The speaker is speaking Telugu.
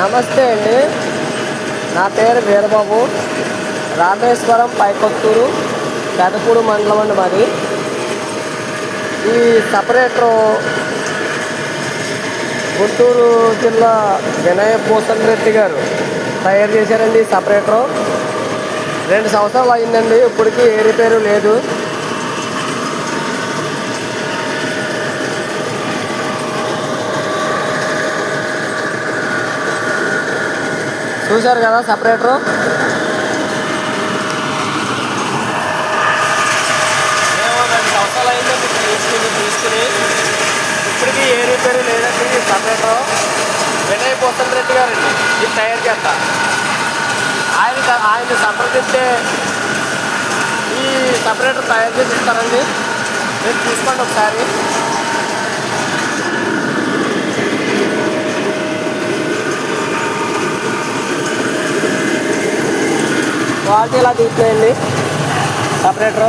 నమస్తే అండి. నా పేరు వీరబాబు. రామేశ్వరం పైకొత్తూరు పెదపూడు మండలం అండి మరి. ఈ సపరేటరు గుంటూరు జిల్లా వినయ భూషణ్ రెడ్డి గారు తయారు చేశారండి. ఈ సపరేటరు 2 సంవత్సరాలు అయిందండి. ఇప్పటికీ ఏ రిపేరు లేదు. చూశారు కదా సపరేటరు. మేము 2 సంవత్సరాలు అయిందండి తీసుకుని ఇప్పటికీ ఏ రిపేరు లేదండి. ఈ సపరేటరు వినయ్ భూషణ్ రెడ్డి గారండి ఇది తయారు చేస్తా. ఆయన సంప్రదిస్తే ఈ సపరేటర్ తయారు చేసి ఇస్తారండి. మీరు తీసుకోండి ఒకసారి. క్వాలిటీ ఇలా తీసుకునేయండి సపరేటరు.